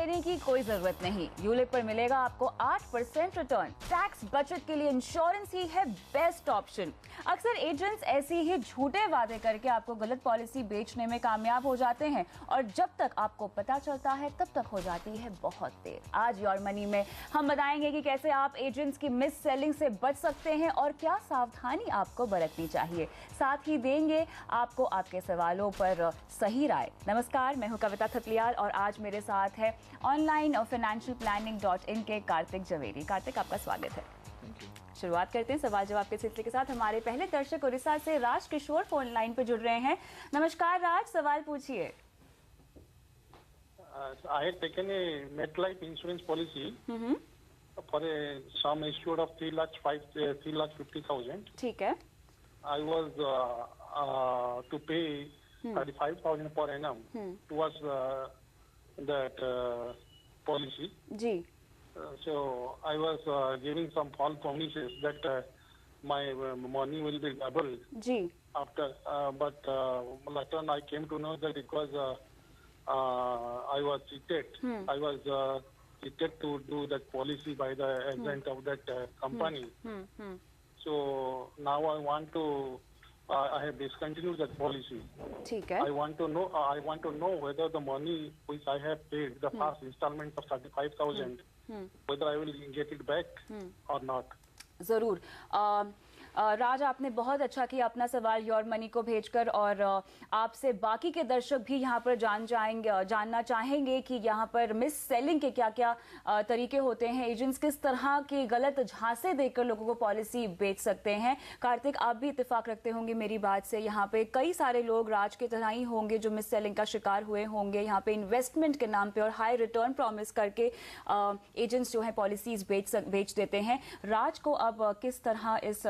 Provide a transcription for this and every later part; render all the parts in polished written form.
लेने की कोई जरूरत नहीं। यूलिप पर मिलेगा आपको 8% रिटर्न। टैक्स बचत के लिए इंश्योरेंस ही है बेस्ट ऑप्शन। अक्सर एजेंट्स ऐसे ही झूठे वादे करके आपको गलत पॉलिसी बेचने में कामयाब हो जाते हैं और जब तक आपको पता चलता है तब तक हो जाती है बहुत देर। आज योर मनी में हम बताएंगे कि कैसे आप एजेंट्स की मिस सेलिंग से बच सकते हैं और क्या सावधानी आपको बरतनी चाहिए। साथ ही देंगे आपको आपके सवालों पर सही राय। नमस्कार, मैं हूं कविता थपलियाल और आज मेरे साथ है ऑनलाइन फाइनेंशियल प्लानिंग.in के कार्तिक जवेरी। कार्तिक, आपका स्वागत है। शुरुआत करते हैं सवाल जवाब के सिलसिले के साथ। हमारे पहले दर्शक उड़ीसा से राज किशोर फोन लाइन पर जुड़ रहे हैं। नमस्कार राज, सवाल पूछिए। I had taken a MetLife insurance policy for a sum assured of 3,50,000. ठीक है। I was to pay 35,000 per annum towards that policy. Ji. So I was giving some false promises that my money will be doubled ji. after, but later on I came to know that it was I was cheated. I was cheated to do that policy by the agent of that company. So now I want to. I have discontinued that policy. ठीक है। I want to know whether the money which I have paid, the first installment of 35,000, whether I will get it back or not. जरूर। राज, आपने बहुत अच्छा किया अपना सवाल your money को भेजकर और आपसे बाकी के दर्शक भी यहाँ पर जानना चाहेंगे कि यहाँ पर मिस सेलिंग के क्या क्या तरीके होते हैं। एजेंट्स किस तरह के गलत झांसे देकर लोगों को पॉलिसी बेच सकते हैं। कार्तिक, आप भी इत्तेफाक रखते होंगे मेरी बात से। यहाँ पे कई सारे लोग राज के तरह ही होंगे जो मिस सेलिंग का शिकार हुए होंगे। यहाँ पे इन्वेस्टमेंट के नाम पे और हाई रिटर्न प्रॉमिस करके एजेंट्स जो है पॉलिसीज बेच देते हैं। राज को अब किस तरह इस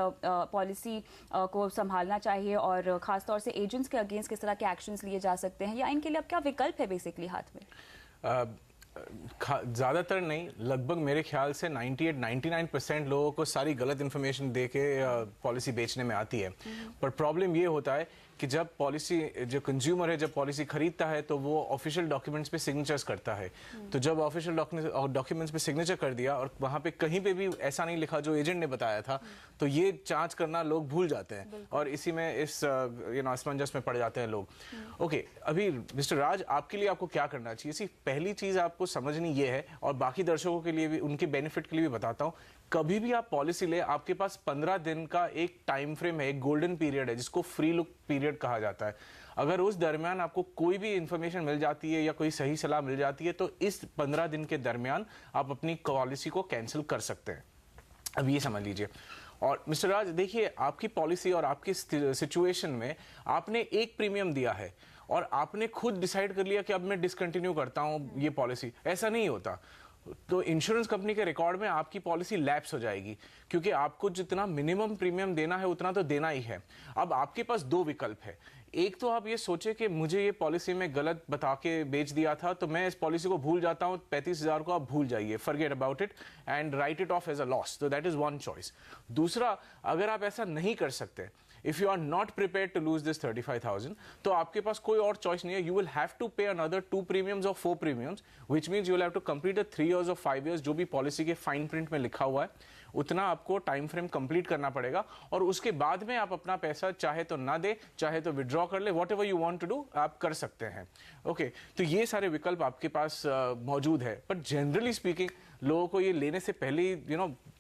पॉलिसी को संभालना चाहिए और खासतौर से एजेंट्स के अगेंस्ट किस तरह के एक्शंस लिए जा सकते हैं या इनके लिए अब क्या विकल्प है बेसिकली हाथ में? ज़्यादातर नहीं, लगभग मेरे ख्याल से 98-99% लोगों को सारी गलत इन्फॉर्मेशन दे के पॉलिसी बेचने में आती है। पर प्रॉब्लम ये होता है कि जब पॉलिसी जो कंज्यूमर है जब पॉलिसी खरीदता है तो वो ऑफिशियल डॉक्यूमेंट्स पे सिग्नेचर्स करता है। तो जब ऑफिशियल डॉक्यूमेंट्स पे सिग्नेचर कर दिया और वहाँ पे कहीं पे भी ऐसा नहीं लिखा जो एजेंट ने बताया था, तो ये जांच करना लोग भूल जाते हैं और इसी में इस असमंजस में पड़ जाते हैं लोग। ओके, अभी मिस्टर राज, आपके लिए आपको क्या करना चाहिए? सिर्फ पहली चीज़ आपको समझनी ये है और बाकी दर्शकों के लिए भी, उनके बेनिफिट के लिए भी बताता हूँ, कभी भी आप पॉलिसी ले, आपके पास 15 दिन का एक टाइम फ्रेम है, एक गोल्डन पीरियड है जिसको फ्री लुक पीरियड कहा जाता है। अगर उस दरमियान आपको कोई भी इंफॉर्मेशन मिल जाती है या कोई सही सलाह मिल जाती है तो इस 15 दिन के दरमियान आप अपनी पॉलिसी को कैंसिल कर सकते हैं। अब ये समझ लीजिए। और मिस्टर राज, देखिए, आपकी पॉलिसी और आपकी सिचुएशन में आपने एक प्रीमियम दिया है और आपने खुद डिसाइड कर लिया कि अब मैं डिसकंटिन्यू करता हूं ये पॉलिसी। ऐसा नहीं होता। तो इंश्योरेंस कंपनी के रिकॉर्ड में आपकी पॉलिसी लैप्स हो जाएगी क्योंकि आपको जितना मिनिमम प्रीमियम देना है उतना तो देना ही है। अब आपके पास दो विकल्प है। एक तो आप ये सोचे कि मुझे ये पॉलिसी में गलत बता के बेच दिया था तो मैं इस पॉलिसी को भूल जाता हूँ, 35,000 को आप भूल जाइए, forget about it and write it off as a loss. तो दैट इज वन चॉइस। दूसरा, अगर आप ऐसा नहीं कर सकते, if you are not prepared to lose this 35,000, तो आपके पास कोई और चॉइस नहीं है। You will have to pay another 2 premiums और 4 premiums, which means you will have to complete the 3 years और 5 years जो भी पॉलिसी के फाइन प्रिंट में लिखा हुआ है उतना आपको टाइम फ्रेम कंप्लीट करना पड़ेगा और उसके बाद में आप अपना पैसा चाहे तो ना दे, चाहे तो विड्रॉ कर ले, whatever you want to do आप कर सकते हैं। ओके, तो ये सारे विकल्प आपके पास मौजूद है। पर जनरली स्पीकिंग लोगों को ये लेने से पहले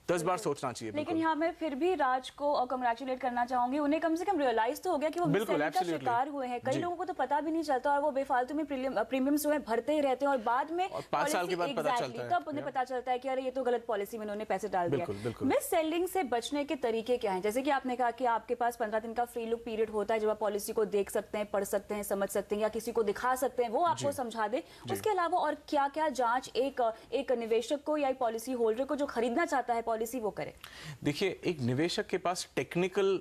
10 बार सोचना चाहिए। लेकिन यहाँ मैं फिर भी राज को कंग्रेचुलेट करना चाहूंगी। उन्हें कम से कम रियलाइज तो हो गया कि वो मिस सेलिंग का शिकार हुए हैं। कई लोगों को तो पता भी नहीं चलता और वो बेफालतू में प्रीमियम्स जो है भरते ही रहते हैं और बाद में 5 साल के बाद पता चलता है, तब उन्हें पता चलता है कि अरे ये तो गलत पॉलिसी में उन्होंने पैसे डाल दिए। मिस सेलिंग से बचने के तरीके क्या हैं? जैसे कि आपने कहा कि आपके पास 15 दिन का फ्री लुक पीरियड होता है जब आप पॉलिसी को देख सकते हैं, पढ़ सकते हैं, समझ सकते हैं या किसी को दिखा सकते हैं, वो आपको समझा दे। उसके अलावा और क्या क्या जांच एक निवेशक को या पॉलिसी होल्डर को जो खरीदना चाहता है पॉलिसी वो करे? देखिए, एक निवेशक के पास टेक्निकल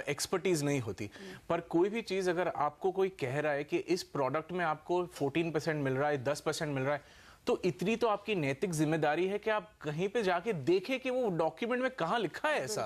एक्सपर्टीज नहीं होती, पर कोई भी चीज अगर आपको कोई कह रहा है कि इस प्रोडक्ट में आपको 14% मिल रहा है, 10% मिल रहा है, तो इतनी तो आपकी नैतिक जिम्मेदारी है कि आप कहीं पे जाके देखें कि वो डॉक्यूमेंट में कहाँ लिखा है ऐसा।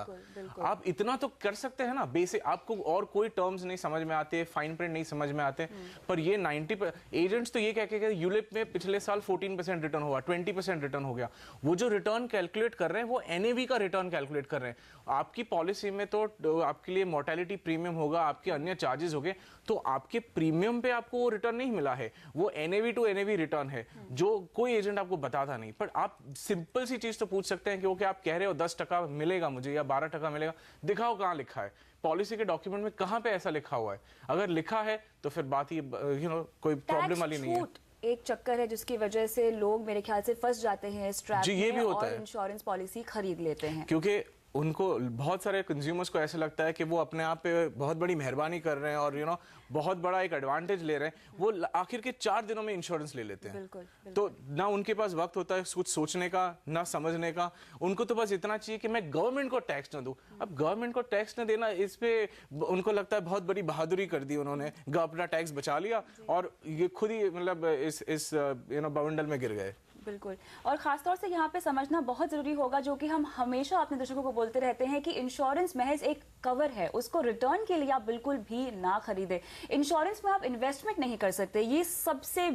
आप इतना तो कर सकते हैं ना बेसिक। आपको और कोई टर्म्स नहीं समझ में आते, फाइन प्रिंट नहीं समझ में आते, पर ये 90 एजेंट्स तो ये कह के यूलिप में पिछले साल 14% रिटर्न हुआ, 20% रिटर्न हो गया। वो जो रिटर्न कैलकुलेट कर रहे हैं वो एनएवी का रिटर्न कैलकुलेट कर रहे हैं। आपकी पॉलिसी में तो आपके लिए मोर्टेलिटी प्रीमियम होगा, आपके अन्य चार्जेस हो गए, तो आपके प्रीमियम पे आपको वो रिटर्न नहीं मिला है, वो एनएवी टू एनएवी रिटर्न है जो कोई एजेंट आपको बताता नहीं। पर आप सिंपल सी चीज तो पूछ सकते हैं कि ओके आप कह रहे हो 10% मिलेगा मुझे या 12% मिलेगा, दिखाओ कहाँ लिखा है पॉलिसी के डॉक्यूमेंट में, कहाँ पे ऐसा लिखा हुआ है। अगर लिखा है तो फिर बात ये कोई प्रॉब्लम वाली नहीं है। एक चक्कर है जिसकी वजह से लोग मेरे ख्याल से फंस जाते हैं इस ट्रैप में और इंश्योरेंस पॉलिसी खरीद लेते हैं, क्योंकि उनको बहुत सारे कंज्यूमर्स को ऐसा लगता है कि वो अपने आप पे बहुत बड़ी मेहरबानी कर रहे हैं और बहुत बड़ा एक एडवांटेज ले रहे हैं। वो आखिर के 4 दिनों में इंश्योरेंस ले लेते हैं। बिल्कुल। तो ना उनके पास वक्त होता है कुछ सोचने का, ना समझने का। उनको तो बस इतना चाहिए कि मैं गवर्नमेंट को टैक्स न दूं। अब गवर्नमेंट को टैक्स न देना, इस पे उनको लगता है बहुत बड़ी बहादुरी कर दी उन्होंने, अपना टैक्स बचा लिया और ये खुद ही मतलब इस बवंडल में गिर गए। बिल्कुल। और खासतौर से यहाँ पे समझना बहुत जरूरी होगा, जो कि हम हमेशा अपने दर्शकों को बोलते रहते हैं, कि इंश्योरेंस महज एक कवर है, उसको रिटर्न के लिए आप बिल्कुल भी ना खरीदें। इंश्योरेंस में आप इन्वेस्टमेंट नहीं कर सकते, ये सबसे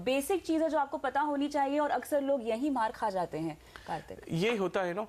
बेसिक चीज है जो आपको पता होनी चाहिए, और अक्सर लोग यही मार खा जाते हैं। कार्तिक, ये होता है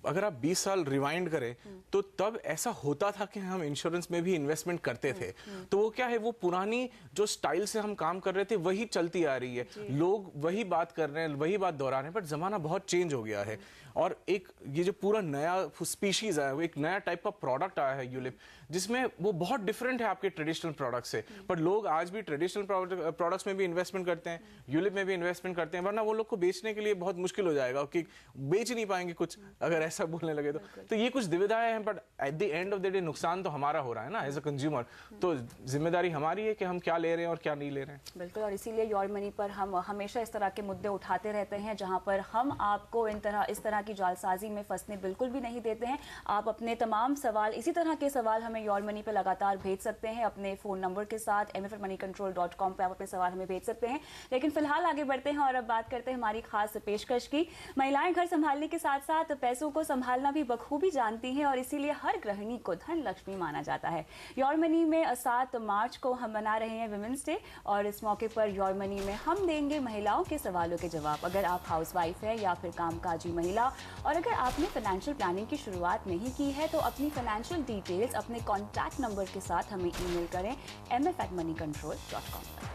अगर आप 20 साल रिवाइंड करें तो तब ऐसा होता था कि हम इंश्योरेंस में भी इन्वेस्टमेंट करते थे। तो वो क्या है, वो पुरानी जो स्टाइल से हम काम कर रहे थे वही चलती आ रही है, लोग वही बात कर रहे हैं, वही बात दोहरा रहे हैं, बट जमाना बहुत चेंज हो गया है। और एक ये जो पूरा नया स्पीशीज आया, वो एक नया टाइप का प्रोडक्ट आया है यूलिप, जिसमें वो बहुत डिफरेंट है आपके ट्रेडिशनल प्रोडक्ट से। पर लोग आज भी ट्रेडिशनल प्रोडक्ट्स में भी इन्वेस्टमेंट करते हैं, यूलिप में भी इन्वेस्टमेंट करते हैं, वरना वो लोग को बेचने के लिए बहुत मुश्किल हो जाएगा कि बेच नहीं पाएंगे कुछ अगर ऐसा बोलने लगे तो ये कुछ दुविधाएं हैं। But at the end of the day नुकसान तो हमारा हो रहा है ना एज अ कंज्यूमर, तो जिम्मेदारी हमारी है कि हम क्या ले रहे हैं और क्या नहीं ले रहे हैं। बिल्कुल। और इसीलिए योर मनी पर हम हमेशा इस तरह के मुद्दे उठाते रहते हैं, जहां पर हम आपको इस तरह की जालसाजी में फंसने बिल्कुल भी नहीं देते हैं। आप अपने तमाम सवाल, इसी तरह के सवाल हमें योर मनी पर लगातार भेज सकते हैं अपने फोन नंबर के साथ। mfmoneycontrol.com पे आप अपने सवाल हमें भेज सकते हैं। लेकिन फिलहाल आगे बढ़ते हैं और अब बात करते हैं हमारी खास पेशकश की। महिलाएं घर संभालने के साथ साथ पैसों को संभालना भी बखूबी जानती हैं, और इसीलिए हर गृहिणी को धन लक्ष्मी माना जाता है। योर मनी में 7 मार्च को हम मना रहे हैं विमेंस डे, और इस मौके पर योर मनी में हम देंगे महिलाओं के सवालों के जवाब। अगर आप हाउसवाइफ है या फिर कामकाजी महिला, और अगर आपने फाइनेंशियल प्लानिंग की शुरुआत नहीं की है, तो अपनी फाइनेंशियल डिटेल्स अपने कॉन्टैक्ट नंबर के साथ हमें ईमेल करें mf@moneycontrol.com पर।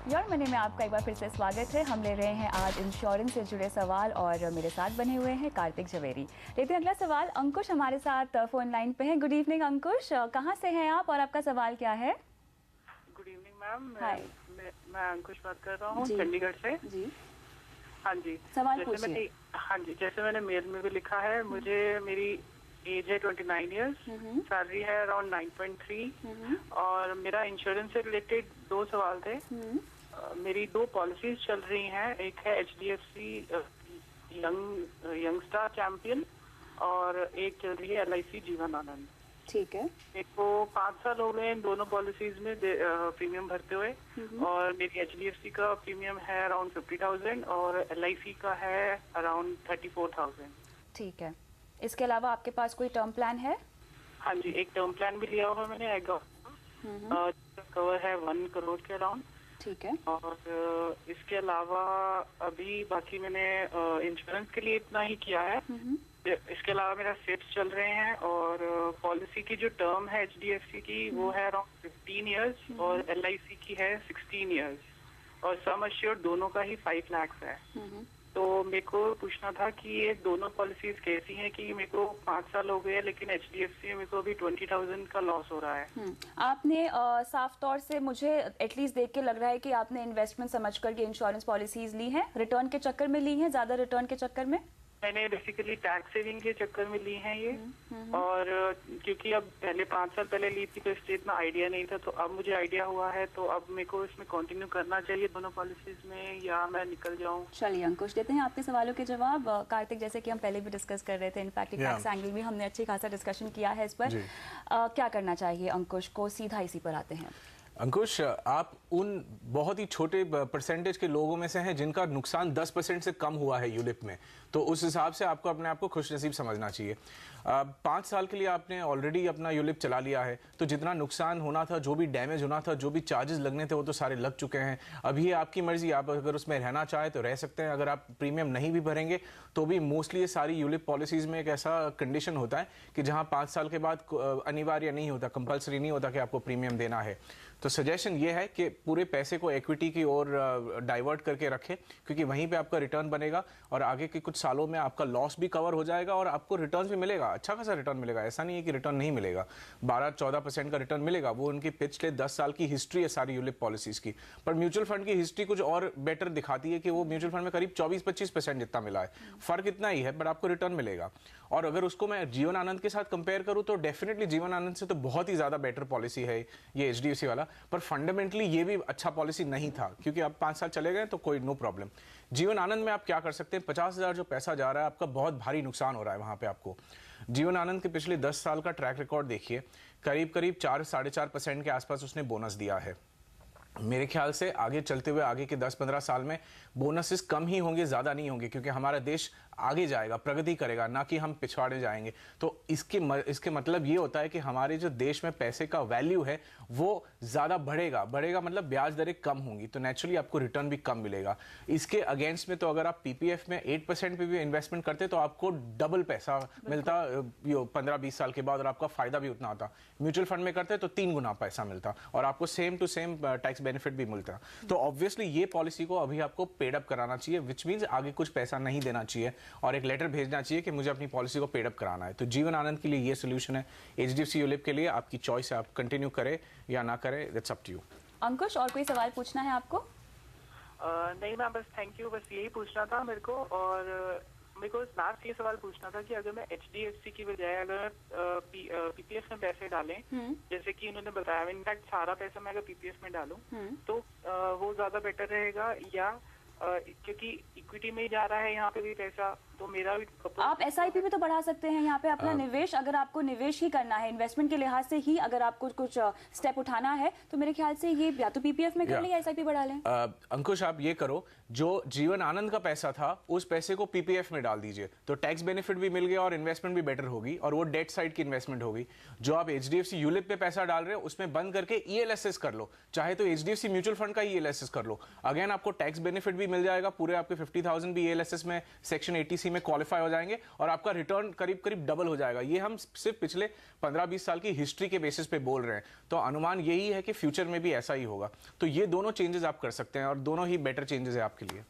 योर मनी में आपका एक बार फिर से स्वागत है। हम ले रहे हैं आज इंश्योरेंस से जुड़े सवाल, और मेरे साथ बने हुए हैं कार्तिक जवेरी। लेते हैं अगला सवाल। अंकुश हमारे साथ फोन लाइन पे हैं। गुड इवनिंग अंकुश, कहाँ से हैं आप और आपका सवाल क्या है? गुड इवनिंग मैम, हाय, मैं अंकुश बात कर रहा हूँ चंडीगढ़ से। जी हाँ जी, सवाल पूछिए। हाँ जी, जैसे मैंने मेल में भी लिखा है, मुझे मेरी एज है 29 ईयर्स, सैलरी है अराउंड 9.3, और मेरा इंश्योरेंस से रिलेटेड 2 सवाल थे। मेरी 2 पॉलिसीज चल रही हैं, एक है HDFC यंगस्टार चैंपियन, और एक चल रही है LIC जीवन आनंद। ठीक है। मेरे को 5 साल हो गए इन दोनों पॉलिसीज में प्रीमियम भरते हुए, और मेरी HDFC का प्रीमियम है अराउंड 50,000 और LIC का है अराउंड 34,000। ठीक है। इसके अलावा आपके पास कोई टर्म प्लान है? हाँ जी, एक टर्म प्लान भी लिया हुआ मैंने, कवर है 1 करोड़ के अराउंड। ठीक है। और इसके अलावा अभी बाकी मैंने इंश्योरेंस के लिए इतना ही किया है। इसके अलावा मेरा सिप्स चल रहे हैं, और पॉलिसी की जो टर्म है HDFC की वो है अराउंड 15 इयर्स, और LIC की है 16 इयर्स, और सम अश्योर्ड दोनों का ही 5 लाख है। तो मेरे को पूछना था कि ये दोनों पॉलिसीज कैसी हैं, कि मेरे को 5 साल हो गए लेकिन HDFC में मेरे को अभी 20,000 का लॉस हो रहा है। आपने साफ तौर से, मुझे एटलीस्ट देख के लग रहा है कि आपने इन्वेस्टमेंट समझ कर के इंश्योरेंस पॉलिसीज ली हैं, रिटर्न के चक्कर में ली हैं, ज्यादा रिटर्न के चक्कर में? मैंने बेसिकली टैक्स सेविंग के चक्कर में ली हैं ये। और क्योंकि अब पहले 5 साल पहले ली थी तो इससे इतना आइडिया नहीं था, तो अब मुझे आइडिया हुआ है, तो अब मेरे को इसमें कंटिन्यू करना चाहिए दोनों पॉलिसीज में, या मैं निकल जाऊं? चलिए अंकुश, देते हैं आपके सवालों के जवाब। कार्तिक, जैसे कि हम पहले भी डिस्कस कर रहे थे, इनफैक्ट टैक्स एंगल भी हमने अच्छी खासा डिस्कशन किया है इस पर। क्या करना चाहिए अंकुश को? सीधा इसी पर आते हैं। अंकुश, आप उन बहुत ही छोटे परसेंटेज के लोगों में से हैं जिनका नुकसान 10% से कम हुआ है यूलिप में, तो उस हिसाब से आपको अपने आप को खुशनसीब समझना चाहिए। 5 साल के लिए आपने ऑलरेडी अपना यूलिप चला लिया है, तो जितना नुकसान होना था, जो भी डैमेज होना था, जो भी चार्जेस लगने थे, वो तो सारे लग चुके हैं। अभी आपकी मर्जी, आप अगर उसमें रहना चाहें तो रह सकते हैं। अगर आप प्रीमियम नहीं भी भरेंगे तो भी मोस्टली ये सारी यूलिप पॉलिसीज में एक ऐसा कंडीशन होता है कि जहां 5 साल के बाद अनिवार्य नहीं होता, कंपल्सरी नहीं होता कि आपको प्रीमियम देना है। तो सजेशन ये है कि पूरे पैसे को इक्विटी की ओर डाइवर्ट करके रखें, क्योंकि वहीं पे आपका रिटर्न बनेगा और आगे के कुछ सालों में आपका लॉस भी कवर हो जाएगा और आपको रिटर्न भी मिलेगा, अच्छा खासा रिटर्न मिलेगा। ऐसा नहीं है कि रिटर्न नहीं मिलेगा, 12-14% का रिटर्न मिलेगा। वो उनकी पिछले 10 साल की हिस्ट्री है सारी यूलिप पॉलिसीज की। पर म्यूचुअल फंड की हिस्ट्री कुछ और बेटर दिखाती है कि वो म्यूचुअल फंड में करीब 24-25% जितना मिला है। फर्क इतना ही है, बट आपको रिटर्न मिलेगा। और अगर उसको मैं जीवन आनंद के साथ कंपेयर करूं तो डेफिनेटली जीवन आनंद से तो बहुत ही ज्यादा बेटर पॉलिसी है ये HDFC वाला। पर फंडामेंटली ये भी अच्छा पॉलिसी नहीं था, क्योंकि अब 5 साल चले गए तो कोई नो प्रॉब्लम। जीवन आनंद में आप क्या कर सकते हैं, 50,000 जो पैसा जा रहा है आपका, बहुत भारी नुकसान हो रहा है वहां पे आपको। जीवन आनंद के पिछले 10 साल का ट्रैक रिकॉर्ड देखिए, करीब 4-4.5% के आसपास उसने बोनस दिया है। मेरे ख्याल से आगे चलते हुए आगे के 10-15 साल में बोनसेस कम ही होंगे, ज्यादा नहीं होंगे, क्योंकि हमारा देश आगे जाएगा, प्रगति करेगा, ना कि हम पिछवाड़े जाएंगे। तो इसके मतलब ये होता है कि हमारे जो देश में पैसे का वैल्यू है वो ज्यादा बढ़ेगा मतलब ब्याज दरें कम होंगी, तो नेचुरली आपको रिटर्न भी कम मिलेगा। इसके अगेंस्ट में तो अगर आप PPF में 8% पे भी इन्वेस्टमेंट करते तो आपको डबल पैसा मिलता 15-20 साल के बाद, और आपका फायदा भी उतना होता। म्यूचुअल फंड में करते तो 3 गुना पैसा मिलता और आपको same to same tax benefit भी मिलता। तो ऑब्वियसली ये पॉलिसी को अभी आपको पेड अप कराना चाहिए, विच मीन्स आगे कुछ पैसा नहीं देना चाहिए और एक लेटर भेजना चाहिए कि मुझे अपनी पॉलिसी को पेड अप कराना है। तो जीवन आनंद के लिए ये सोल्यूशन है। HDFC यूलिप के लिए आपकी चॉइस है, आप कंटिन्यू करें या ना करें, दैट्स अप टू यू। अंकुश, और कोई सवाल पूछना है आपको? नहीं मैम, बस थैंक यू, बस यही पूछना था मेरे को। और मेरे को लास्ट ये सवाल पूछना था कि अगर मैं HDFC की बजाय अगर PPF में पैसे डालें, जैसे कि उन्होंने बताया, इनफैक्ट सारा पैसा मैं अगर PPF में डालूं तो वो ज्यादा बेटर रहेगा, या क्योंकि इक्विटी में ही जा रहा है यहाँ पे भी पैसा, तो मेरा भी आप SIP भी तो बढ़ा सकते हैं यहाँ पे अपना निवेश। अगर आपको निवेश ही करना है, इन्वेस्टमेंट के लिहाज से ही अगर आपको कुछ स्टेप उठाना है, तो मेरे ख्याल से ये या तो PPF में कर लें या SIP बढ़ा लें। अंकुश, आप ये करो, जो जीवन आनंद का पैसा था उस पैसे को PPF में डाल दीजिए, तो टैक्स बेनिफिट भी मिल गया और इन्वेस्टमेंट भी बेटर होगी, और वो डेट साइड की इन्वेस्टमेंट होगी। जो आप HDFC यूलिप पे पैसा डाल रहे हो उसमें बंद करके ELSS कर लो, चाहे तो HDFC म्यूचुअल फंड का ELSS कर लो। अगेन आपको टैक्स बेनिफिट भी मिल जाएगा, पूरे आपके 50,000 भी ELSS में सेक्शन 80C में क्वालिफाई हो जाएंगे और आपका रिटर्न करीब डबल हो जाएगा। ये हम सिर्फ पिछले 15-20 साल की हिस्ट्री के बेसिस पे बोल रहे हैं, तो अनुमान यही है कि फ्यूचर में भी ऐसा ही होगा। तो ये दोनों चेंजेस आप कर सकते हैं और दोनों ही बेटर चेंजेस है आपके लिए।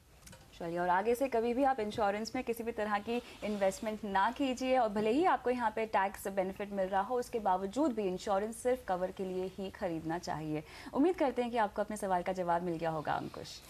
चलिए, और आगे से कभी भी आप इंश्योरेंस में किसी भी तरह की इन्वेस्टमेंट ना कीजिए, और भले ही आपको यहाँ पे टैक्स बेनिफिट मिल रहा हो, उसके बावजूद भी इंश्योरेंस सिर्फ कवर के लिए ही खरीदना चाहिए। उम्मीद करते हैं कि आपको अपने सवाल का जवाब मिल गया होगा अंकुश।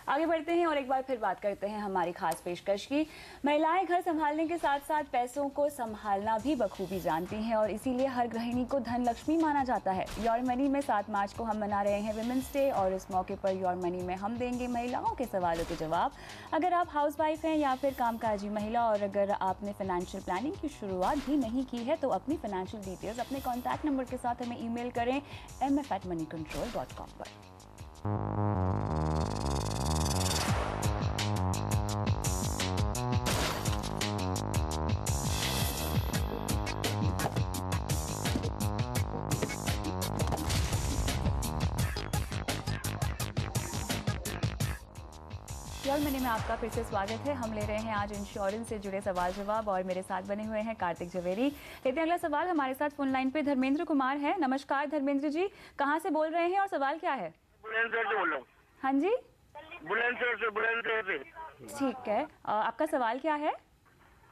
आगे बढ़ते हैं और एक बार फिर बात करते हैं हमारी खास पेशकश की। महिलाएं घर संभालने के साथ साथ पैसों को संभालना भी बखूबी जानती हैं, और इसीलिए हर गृहिणी को धन लक्ष्मी माना जाता है। योर मनी में 7 मार्च को हम मना रहे हैं विमेंस डे, और इस मौके पर योर मनी में हम देंगे महिलाओं के सवालों के जवाब। अगर आप हाउस वाइफ हैं या फिर कामकाजी महिला, और अगर आपने फाइनेंशियल प्लानिंग की शुरुआत भी नहीं की है, तो अपनी फाइनेंशियल डिटेल्स अपने कॉन्टैक्ट नंबर के साथ हमें ईमेल करें mf@moneycontrol.com पर। योर मनी में आपका फिर से स्वागत है। हम ले रहे हैं आज इंश्योरेंस से जुड़े सवाल जवाब, और मेरे साथ बने हुए हैं कार्तिक झवेरी। लेते हैं अगला सवाल। हमारे साथ फोन लाइन पे धर्मेंद्र कुमार है। नमस्कार धर्मेंद्र जी, कहाँ से बोल रहे हैं और सवाल क्या है? बुलंदशहर से बोल रहा हूँ। हाँ जी, बुलंदशहर से। ठीक है, आपका सवाल क्या है?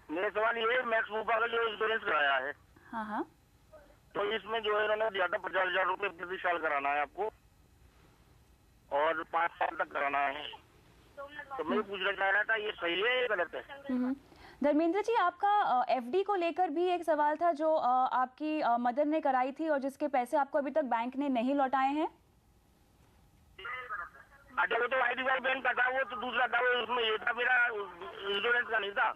मेरा सवाल ये है, मैक्स मूपा का जो इंश्योरेंस कराया है, हाँ हाँ, तो इसमें जो है इन्होंने दिया था 50,000 रुपये प्रति साल कराना है आपको, और 5 साल तक कराना है। तो मैं पूछना चाह रहा था, ये सही है या गलत है? धर्मेंद्र जी, आपका एफडी को लेकर भी एक सवाल था जो आपकी मदर ने कराई थी और जिसके पैसे आपको अभी तक बैंक ने नहीं लौटाए हैं। अच्छा, वो तो IDFC बैंक का था, वो तो दूसरा था, वो उसमें ये था, मेरा इंश्योरेंस का नहीं था।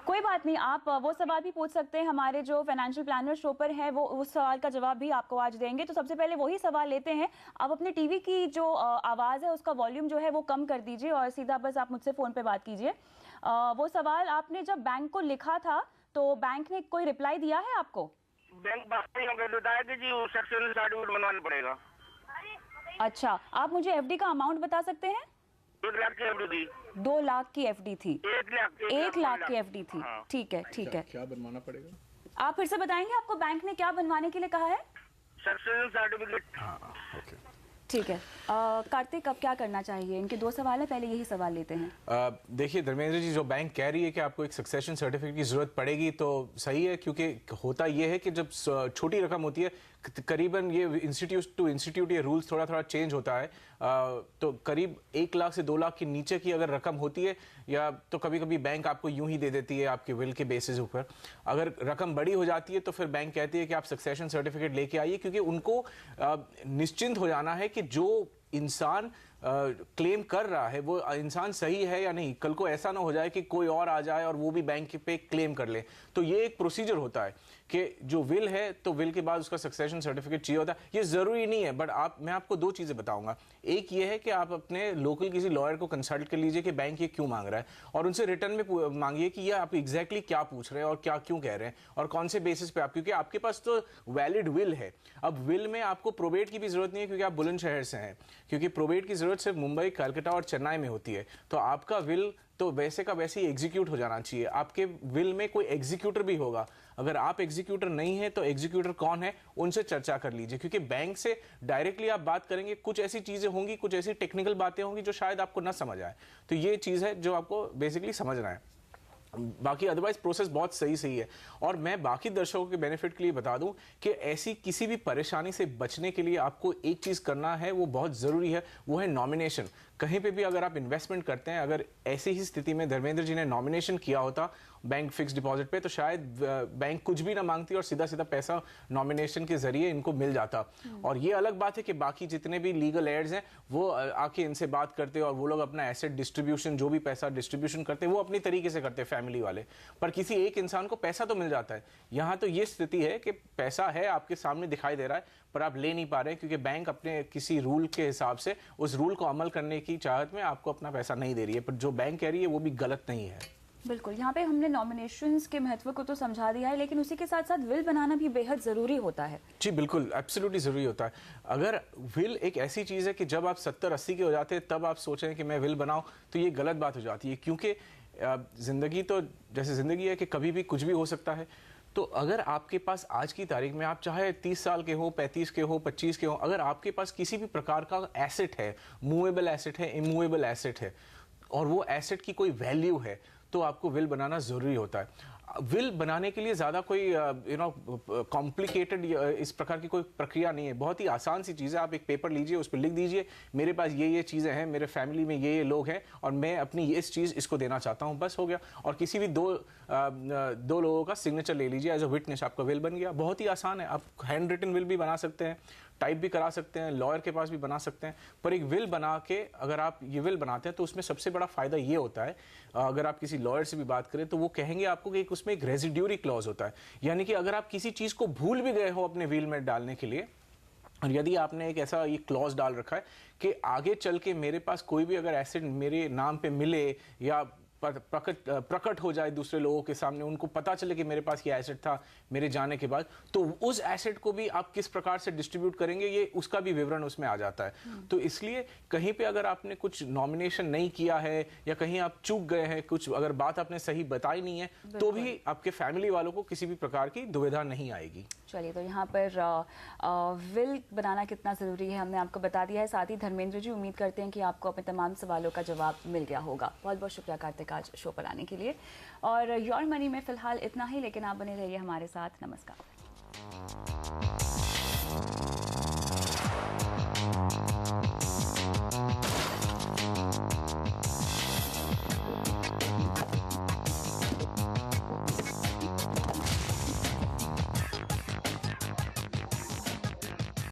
कोई बात नहीं, आप वो सवाल भी पूछ सकते हैं। हमारे जो फाइनेंशियल प्लानर शो पर है वो उस सवाल का जवाब भी आपको आज देंगे। तो सबसे पहले वही सवाल लेते हैं। आप अपने टीवी की जो आवाज़ है उसका वॉल्यूम जो है वो कम कर दीजिए और सीधा बस आप मुझसे फ़ोन पे बात कीजिए। वो सवाल आपने जब बैंक को लिखा था तो बैंक ने कोई रिप्लाई दिया है आपको? बैंक बात नहीं कह देता है कि जी सेक्शन सर्टिफिकेट बनवाना पड़ेगा। अच्छा, आप मुझे एफडी का अमाउंट बता सकते हैं? 1 लाख की एफडी थी। 2 लाख की एफडी थी? 1 लाख की एफडी थी। हाँ। ठीक है, ठीक है। क्या बनवाना पड़ेगा? आप फिर से बताएंगे आपको बैंक ने क्या बनवाने के लिए कहा है? Section certificate. हाँ, ओके, ठीक है। कार्तिक, अब क्या करना चाहिए? इनके 2 सवाल है, पहले यही सवाल लेते हैं। देखिए धर्मेंद्र जी, जो बैंक कह रही है कि आपको एक सक्सेशन सर्टिफिकेट की जरूरत पड़ेगी तो सही है, क्योंकि होता यह है कि जब छोटी रकम होती है, करीबन ये इंस्टीट्यूट टू इंस्टीट्यूट ये रूल्स थोड़ा थोड़ा चेंज होता है, तो करीब 1 लाख से 2 लाख के नीचे की अगर रकम होती है या तो कभी कभी बैंक आपको यूं ही दे देती है आपके विल के बेसिस ऊपर। अगर रकम बड़ी हो जाती है तो फिर बैंक कहती है कि आप सक्सेशन सर्टिफिकेट लेके आइए, क्योंकि उनको निश्चिंत हो जाना है कि जो इंसान क्लेम कर रहा है वो इंसान सही है या नहीं। कल को ऐसा ना हो जाए कि कोई और आ जाए और वो भी बैंक पे क्लेम कर ले। तो ये एक प्रोसीजर होता है कि जो विल है तो विल के बाद उसका सक्सेशन सर्टिफिकेट चाहिए होता है। ये जरूरी नहीं है, बट मैं आपको 2 चीजें बताऊंगा। एक ये है कि आप अपने लोकल किसी लॉयर को कंसल्ट कर लीजिए कि बैंक ये क्यों मांग रहा है, और उनसे रिटर्न में मांगिए कि ये आप एग्जैक्टली क्या पूछ रहे हैं और क्या क्यों कह रहे हैं और कौन से बेसिस पे आप, क्योंकि आपके पास तो वैलिड विल है। अब विल में आपको प्रोबेट की भी जरूरत नहीं है क्योंकि आप बुलंदशहर से हैं, क्योंकि प्रोबेट की जरूरत सिर्फ मुंबई, कलकत्ता और चेन्नई में होती है। तो आपका विल तो वैसे का वैसे ही एग्जीक्यूट हो जाना चाहिए। आपके विल में कोई एग्जीक्यूटर भी होगा, अगर आप एग्जीक्यूटर नहीं है तो एग्जीक्यूटर कौन है उनसे चर्चा कर लीजिए, क्योंकि बैंक से डायरेक्टली आप बात करेंगे, कुछ ऐसी चीजें होंगी, कुछ ऐसी टेक्निकल बातें होंगी जो शायद आपको ना समझ आए। तो ये चीज है जो आपको बेसिकली समझना है। बाकी अदरवाइज प्रोसेस बहुत सही है। और मैं बाकी दर्शकों के बेनिफिट के लिए बता दूं कि ऐसी किसी भी परेशानी से बचने के लिए आपको एक चीज करना है, वो बहुत जरूरी है, वो है नॉमिनेशन। कहीं पे भी अगर आप इन्वेस्टमेंट करते हैं, अगर ऐसी ही स्थिति में धर्मेंद्र जी ने नॉमिनेशन किया होता बैंक फिक्स डिपॉजिट पे, तो शायद बैंक कुछ भी ना मांगती और सीधा सीधा पैसा नॉमिनेशन के जरिए इनको मिल जाता। और ये अलग बात है कि बाकी जितने भी लीगल एड्स हैं वो आके इनसे बात करते और वो लोग अपना एसेट डिस्ट्रीब्यूशन, जो भी पैसा डिस्ट्रीब्यूशन करते हैं वो अपनी तरीके से करते हैं फैमिली वाले, पर किसी एक इंसान को पैसा तो मिल जाता है। यहाँ तो ये स्थिति है कि पैसा है, आपके सामने दिखाई दे रहा है, पर आप ले नहीं पा रहे क्योंकि बैंक अपने किसी रूल के हिसाब से उस रूल को अमल करने की चाहत में आपको अपना पैसा नहीं दे रही है। पर जो बैंक कह रही है वो भी गलत नहीं है। बिल्कुल, यहाँ पे हमने नॉमिनेशंस के महत्व को तो समझा दिया है, लेकिन उसी के साथ साथ विल बनाना भी बेहद जरूरी होता है। जी बिल्कुल, एब्सोल्युटली जरूरी होता है। अगर विल एक ऐसी चीज है कि जब आप 70-80 के हो जाते हैं तब आप सोच रहे हैं कि मैं विल बनाऊं, तो ये गलत बात हो जाती है, क्योंकि जिंदगी तो जैसे जिंदगी है कि कभी भी कुछ भी हो सकता है। तो अगर आपके पास आज की तारीख में, आप चाहे 30 साल के हो, 35 के हो, 25 के हो, अगर आपके पास किसी भी प्रकार का एसेट है, मूवेबल एसेट है, इमूवेबल एसेट है, और वो एसेट की कोई वैल्यू है, तो आपको विल बनाना जरूरी होता है। विल बनाने के लिए ज़्यादा कोई कॉम्प्लिकेटेड इस प्रकार की कोई प्रक्रिया नहीं है, बहुत ही आसान सी चीज़ है। आप एक पेपर लीजिए, उस पर लिख दीजिए मेरे पास ये चीज़ें हैं, मेरे फैमिली में ये लोग हैं और मैं अपनी इस चीज़ इसको देना चाहता हूँ, बस हो गया। और किसी भी दो लोगों का सिग्नेचर ले लीजिए एज अ विटनेस, आपका विल बन गया। बहुत ही आसान है। आप हैंड रिटन विल भी बना सकते हैं, टाइप भी करा सकते हैं, लॉयर के पास भी बना सकते हैं, पर एक विल बना के अगर आप ये विल बनाते हैं तो उसमें सबसे बड़ा फायदा ये होता है, अगर आप किसी लॉयर से भी बात करें तो वो कहेंगे आपको कि उसमें एक रेजिड्यूरी क्लॉज होता है, यानी कि अगर आप किसी चीज को भूल भी गए हो अपने विल में डालने के लिए, और यदि आपने एक ऐसा ये क्लॉज डाल रखा है कि आगे चल के मेरे पास कोई भी अगर एसेट मेरे नाम पे मिले या प्रकट हो जाए दूसरे लोगों के सामने, उनको पता चले कि मेरे पास ये एसेट था मेरे जाने के बाद, तो उस एसेट को भी आप किस प्रकार से डिस्ट्रीब्यूट करेंगे ये उसका भी विवरण उसमें आ जाता है। तो इसलिए कहीं पे अगर आपने कुछ नॉमिनेशन नहीं किया है या कहीं आप चूक गए हैं, कुछ अगर बात आपने सही बताई नहीं है, तो भी आपके फैमिली वालों को किसी भी प्रकार की दुविधा नहीं आएगी। चलिए, तो यहाँ पर विल बनाना कितना ज़रूरी है हमने आपको बता दिया है। साथ ही धर्मेंद्र जी, उम्मीद करते हैं कि आपको अपने तमाम सवालों का जवाब मिल गया होगा। बहुत बहुत शुक्रिया कार्तिक आज शो पर आने के लिए। और योर मनी में फ़िलहाल इतना ही, लेकिन आप बने रहिए हमारे साथ। नमस्कार।